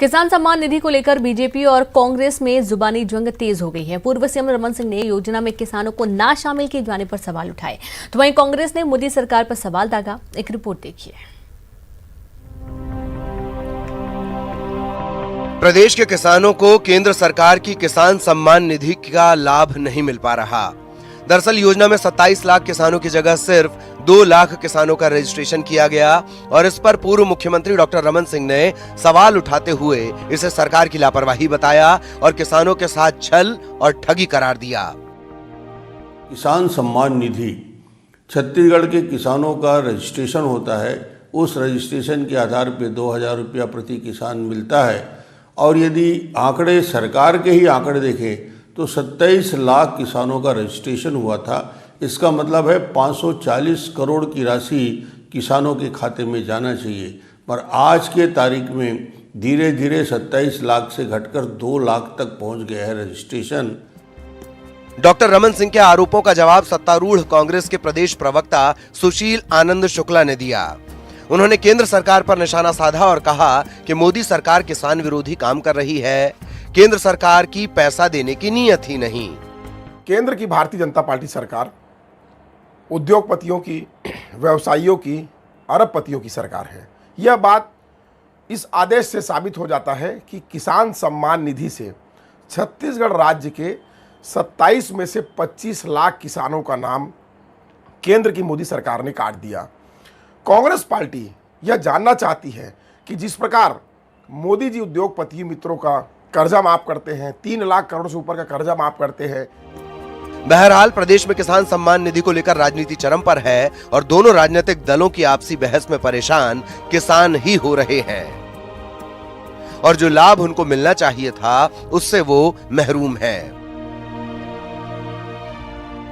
किसान सम्मान निधि को लेकर बीजेपी और कांग्रेस में जुबानी जंग तेज हो गई है। पूर्व सीएम रमन सिंह ने योजना में किसानों को ना शामिल किए जाने पर सवाल उठाए, तो वहीं कांग्रेस ने मोदी सरकार पर सवाल दागा। एक रिपोर्ट देखिए। प्रदेश के किसानों को केंद्र सरकार की किसान सम्मान निधि का लाभ नहीं मिल पा रहा। दरअसल योजना में 27 लाख किसानों की जगह सिर्फ 2 लाख किसानों का रजिस्ट्रेशन किया गया और इस पर पूर्व मुख्यमंत्री डॉक्टर रमन सिंह ने सवाल उठाते हुए इसे सरकार की लापरवाही बताया और किसानों के साथ छल और ठगी करार दिया। किसान सम्मान निधि छत्तीसगढ़ के किसानों का रजिस्ट्रेशन होता है, उस रजिस्ट्रेशन के आधार पर 2000 रुपया प्रति किसान मिलता है और यदि आंकड़े सरकार के ही आंकड़े देखें तो 27 लाख किसानों का रजिस्ट्रेशन हुआ था। इसका मतलब है 540 करोड़ की राशि किसानों के खाते में जाना चाहिए, पर आज के तारीख में धीरे धीरे 27 लाख से घटकर 2 लाख तक पहुंच गया है रजिस्ट्रेशन। डॉक्टर रमन सिंह के आरोपों का जवाब सत्तारूढ़ कांग्रेस के प्रदेश प्रवक्ता सुशील आनंद शुक्ला ने दिया। उन्होंने केंद्र सरकार पर निशाना साधा और कहा कि मोदी सरकार किसान विरोधी काम कर रही है। केंद्र सरकार की पैसा देने की नीयत ही नहीं। केंद्र की भारतीय जनता पार्टी सरकार उद्योगपतियों की, व्यवसायियों की, अरबपतियों की सरकार है। यह बात इस आदेश से साबित हो जाता है कि किसान सम्मान निधि से छत्तीसगढ़ राज्य के 27 में से 25 लाख किसानों का नाम केंद्र की मोदी सरकार ने काट दिया। कांग्रेस पार्टी यह जानना चाहती है कि जिस प्रकार मोदी जी उद्योगपति मित्रों का कर्जा माफ करते हैं, 3 लाख करोड़ से ऊपर का कर्जा माफ करते हैं। बहरहाल प्रदेश में किसान सम्मान निधि को लेकर राजनीति चरम पर है और दोनों राजनीतिक दलों की आपसी बहस में परेशान किसान ही हो रहे हैं और जो लाभ उनको मिलना चाहिए था उससे वो महरूम है।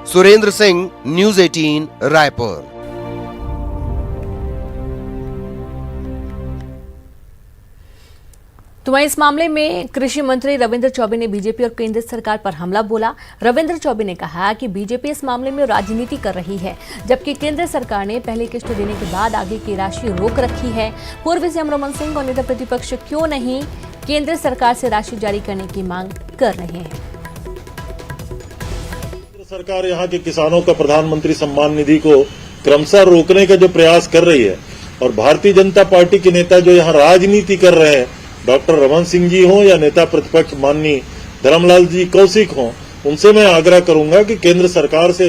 सुरेंद्र सिंह, न्यूज़ 18, रायपुर। तो वहीं इस मामले में कृषि मंत्री रविंद्र चौबे ने बीजेपी और केंद्र सरकार पर हमला बोला। रविंद्र चौबे ने कहा कि बीजेपी इस मामले में राजनीति कर रही है, जबकि केंद्र सरकार ने पहली किस्त देने के बाद आगे की राशि रोक रखी है। पूर्व सीएम रमन सिंह और नेता प्रतिपक्ष क्यों नहीं केंद्र सरकार से राशि जारी करने की मांग कर रहे हैं। केंद्र सरकार यहाँ के किसानों का प्रधानमंत्री सम्मान निधि को क्रमशः रोकने का जो प्रयास कर रही है और भारतीय जनता पार्टी के नेता जो यहाँ राजनीति कर रहे हैं, डॉक्टर रमन सिंह जी हों या नेता प्रतिपक्ष माननीय धर्मलाल जी कौशिक हों, उनसे मैं आग्रह करूंगा कि केंद्र सरकार से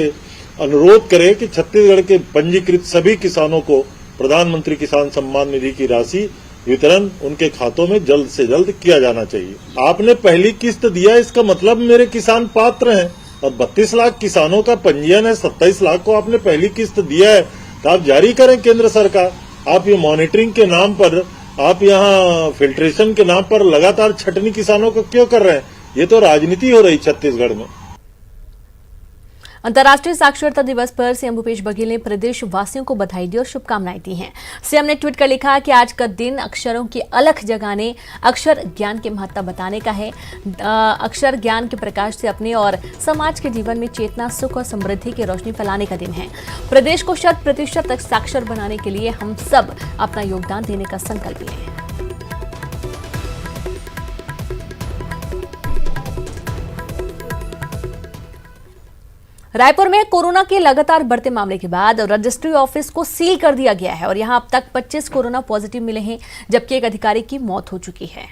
अनुरोध करे कि छत्तीसगढ़ के पंजीकृत सभी किसानों को प्रधानमंत्री किसान सम्मान निधि की राशि वितरण उनके खातों में जल्द से जल्द किया जाना चाहिए। आपने पहली किस्त दिया, इसका मतलब मेरे किसान पात्र हैं और 32 लाख किसानों का पंजीयन है, 27 लाख को आपने पहली किस्त दिया है तो आप जारी करें केंद्र सरकार। आप ये मॉनिटरिंग के नाम पर, आप यहाँ फिल्ट्रेशन के नाम पर लगातार छटनी किसानों को क्यों कर रहे हैं? ये तो राजनीति हो रही छत्तीसगढ़ में। अंतर्राष्ट्रीय साक्षरता दिवस पर सीएम भूपेश बघेल ने प्रदेश वासियों को बधाई दी और शुभकामनाएं दी हैं। सीएम ने ट्वीट कर लिखा कि आज का दिन अक्षरों की अलख जगाने, अक्षर ज्ञान की महत्ता बताने का है। अक्षर ज्ञान के प्रकाश से अपने और समाज के जीवन में चेतना, सुख और समृद्धि की रोशनी फैलाने का दिन है। प्रदेश को 100% तक साक्षर बनाने के लिए हम सब अपना योगदान देने का संकल्प लें। रायपुर में कोरोना के लगातार बढ़ते मामले के बाद रजिस्ट्री ऑफिस को सील कर दिया गया है और यहां अब तक 25 कोरोना पॉजिटिव मिले हैं, जबकि एक अधिकारी की मौत हो चुकी है।